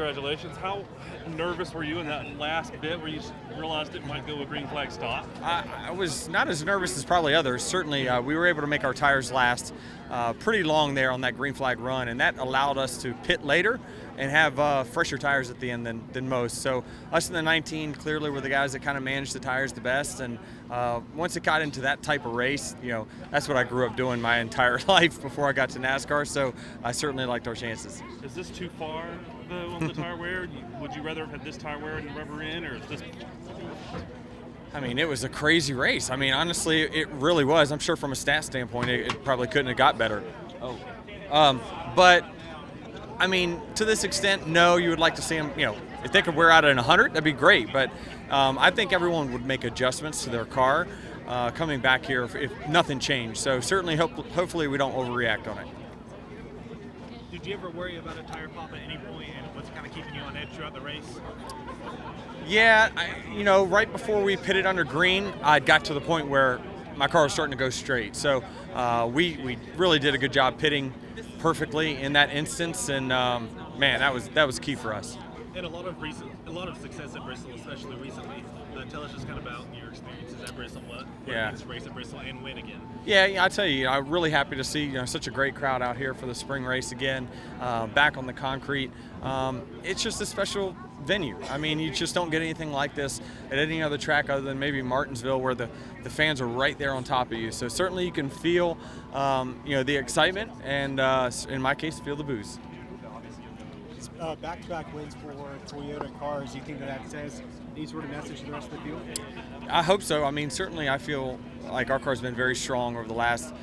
congratulations. How nervous were you in that last bit where you realized it might go a green flag stop? I was not as nervous as probably others. Certainly, we were able to make our tires last pretty long there on that green flag run, and that allowed us to pit later and have fresher tires at the end than most. So us in the 19 clearly were the guys that kind of managed the tires the best, and once it got into that type of race, that's what I grew up doing my entire life before I got to NASCAR, so I certainly liked our chances. Is this too far, though, on the tire wear? Would you rather have had this tire wear and the rubber in, or is this... I mean, it was a crazy race. I mean, honestly, it really was. I'm sure from a stat standpoint, it probably couldn't have got better. But, I mean, to this extent, no, you would like to see them, if they could wear out at 100, that'd be great. But I think everyone would make adjustments to their car coming back here if nothing changed. So certainly, hopefully we don't overreact on it. Did you ever worry about a tire pop at any point, and what's kind of keeping you on edge throughout the race? Yeah, right before we pitted under green, I got to the point where my car was starting to go straight. So we really did a good job pitting perfectly in that instance, and man, that was key for us. And a lot of success at Bristol, especially recently. Tell us just kind of about your experiences at Bristol. What yeah. This race at Bristol and win again. Yeah, I tell you, I'm really happy to see such a great crowd out here for the spring race again, back on the concrete. It's just a special venue. I mean, you just don't get anything like this at any other track other than maybe Martinsville, where the fans are right there on top of you. So certainly you can feel the excitement, and in my case, feel the booze. Back-to-back wins for Toyota cars. Do you think that says any sort of message to the rest of the field? I hope so. I mean, certainly I feel like our car's been very strong over the last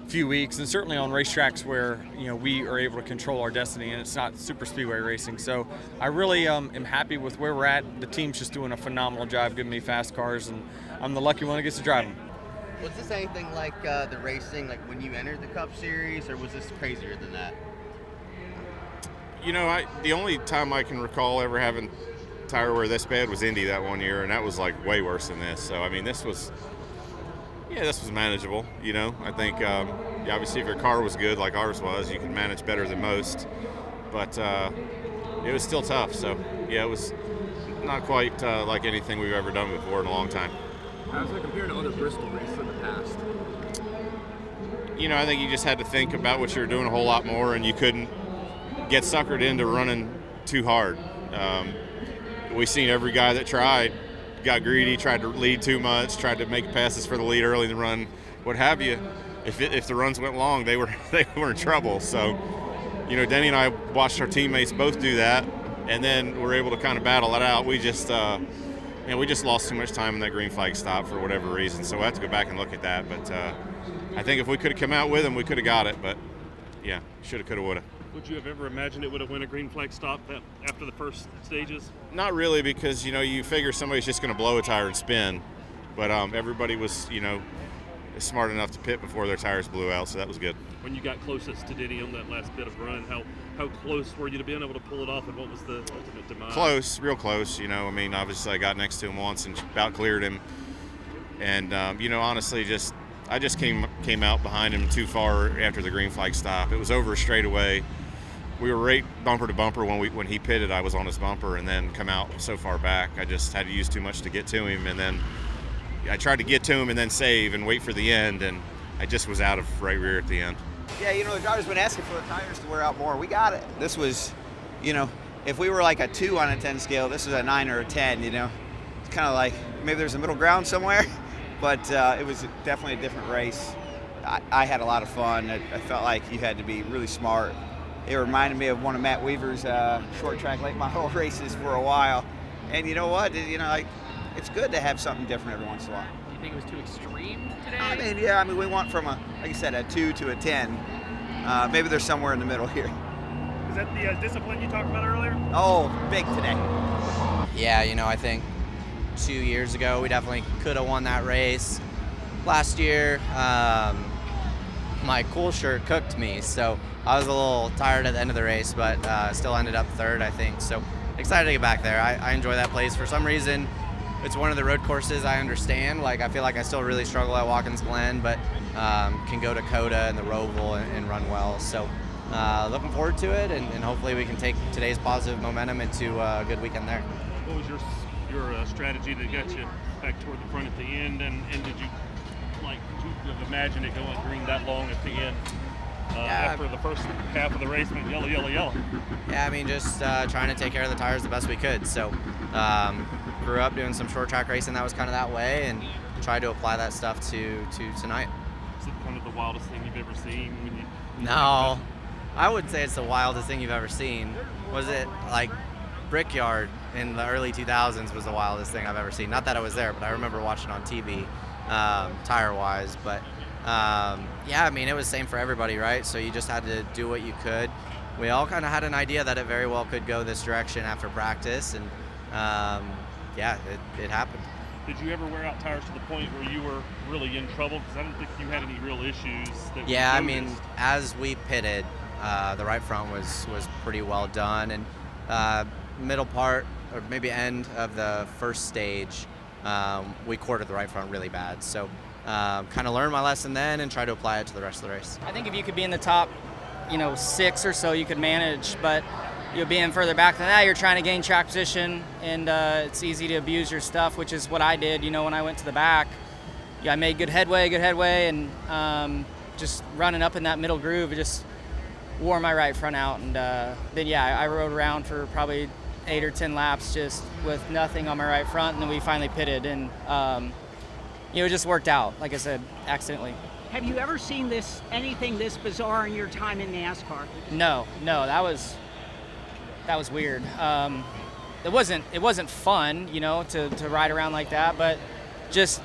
few weeks, and certainly on racetracks where we are able to control our destiny, and it's not super speedway racing. So I really am happy with where we're at. The team's just doing a phenomenal job giving me fast cars, and I'm the lucky one that gets to drive them. Was this anything like the racing, like when you entered the Cup Series, or was this crazier than that? The only time I can recall ever having tire wear this bad was Indy that one year, and that was like way worse than this. So I mean, this was manageable. I think obviously if your car was good like ours was, you can manage better than most. But it was still tough. So yeah, it was not quite like anything we've ever done before in a long time. How does that compare to other Bristol races in the past? I think you just had to think about what you were doing a whole lot more, and you couldn't get suckered into running too hard. We seen every guy that got greedy, tried to lead too much, tried to make passes for the lead early in the run, what have you. If the runs went long, they were in trouble. So, Denny and I watched our teammates both do that, and then we're able to kind of battle it out. We just lost too much time in that green flag stop for whatever reason. So we'll have to go back and look at that. But I think if we could have come out with them, we could have got it. But yeah, shoulda, coulda, woulda. Would you have ever imagined it would have won a green flag stop after the first stages? Not really, because you figure somebody's just going to blow a tire and spin, but everybody was smart enough to pit before their tires blew out, so that was good. When you got closest to Denny on that last bit of run, how close were you to being able to pull it off, and what was the ultimate demise? Close, real close. Obviously I got next to him once and about cleared him, and honestly, I just came out behind him too far after the green flag stop. It was over a straightaway. We were right bumper to bumper when he pitted. I was on his bumper, and then come out so far back. I just had to use too much to get to him, and then I tried to get to him and then save and wait for the end, and I just was out of right rear at the end. Yeah, the driver's been asking for the tires to wear out more. We got it. This was, if we were like a 2 on a 10 scale, this was a 9 or a 10, It's kind of like maybe there's a middle ground somewhere, but it was definitely a different race. I had a lot of fun. I felt like you had to be really smart. It reminded me of one of Matt Weaver's short track late model races for a while. And you know what? It's good to have something different every once in a while. Do you think it was too extreme today? I mean, we went from like you said, a 2 to a 10. Maybe there's somewhere in the middle here. Is that the discipline you talked about earlier? Oh, big today. Yeah, I think 2 years ago we definitely could have won that race. Last year, my cool shirt cooked me, so I was a little tired at the end of the race, but still ended up third, I think. So excited to get back there. I enjoy that place. For some reason, it's one of the road courses I understand. Like, I feel like I still really struggle at Watkins Glen, but can go to Coda and the Roval and run well. So looking forward to it, and hopefully we can take today's positive momentum into a good weekend there. What was your strategy that got you back toward the front at the end, and did you have imagined it going green that long at the end? After the first half of the race went yellow, yellow, yellow. Yeah, I mean, just trying to take care of the tires the best we could. So grew up doing some short track racing that was kind of that way, and tried to apply that stuff to tonight. Is it kind of the wildest thing you've ever seen? No, I wouldn't say it's the wildest thing you've ever seen. Was it like Brickyard in the early 2000s was the wildest thing I've ever seen? Not that I was there, but I remember watching on TV, tire-wise. But yeah, I mean, it was the same for everybody, right? So you just had to do what you could. We all kind of had an idea that it very well could go this direction after practice, and yeah, it happened. Did you ever wear out tires to the point where you were really in trouble? Because I don't think you had any real issues. Yeah, I mean, as we pitted, the right front was pretty well done, and middle part, or maybe end of the first stage, we quartered the right front really bad. So kind of learned my lesson then and tried to apply it to the rest of the race. I think if you could be in the top, 6 or so, you could manage, but being further back than that, you're trying to gain track position, and it's easy to abuse your stuff, which is what I did. When I went to the back, I made good headway, and just running up in that middle groove, it just wore my right front out, and then I rode around for probably 8 or 10 laps just with nothing on my right front, and then we finally pitted, and it just worked out, like I said, accidentally. Have you ever seen anything this bizarre in your time in NASCAR? No, that was weird. It wasn't fun, to ride around like that, but just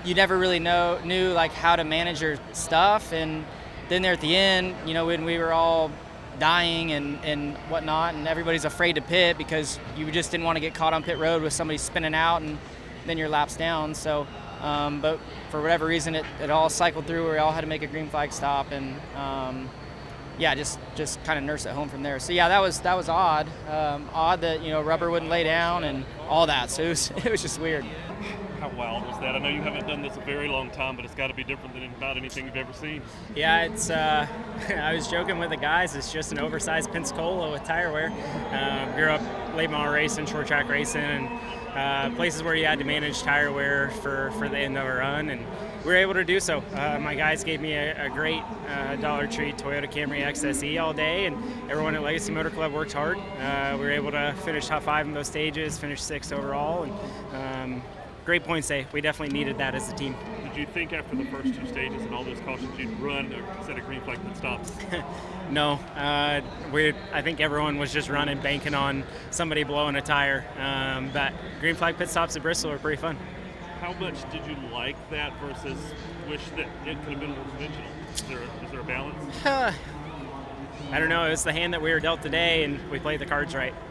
you never really knew like how to manage your stuff. And then there at the end, when we were all dying and whatnot, and everybody's afraid to pit because you just didn't want to get caught on pit road with somebody spinning out and then your lap's down. So, but for whatever reason, it all cycled through. We all had to make a green flag stop, and just kind of nurse it home from there. So yeah, that was odd. Odd that rubber wouldn't lay down and all that. So it was just weird. How wild was that? I know you haven't done this a very long time, but it's got to be different than about anything you've ever seen. Yeah, it's. I was joking with the guys. It's just an oversized Pensacola with tire wear. Grew up late model racing, short track racing, and places where you had to manage tire wear for the end of a run, and we were able to do so. My guys gave me a great Dollar Tree Toyota Camry XSE all day, and everyone at Legacy Motor Club worked hard. We were able to finish top 5 in those stages, finish 6th overall, and great points day. We definitely needed that as a team. Did you think after the first 2 stages and all those cautions you'd run a set of green flag pit stops? No. I think everyone was just running, banking on somebody blowing a tire. But green flag pit stops at Bristol are pretty fun. How much did you like that versus wish that it could have been more conventional? Is there a balance? I don't know. It was the hand that we were dealt today, and we played the cards right.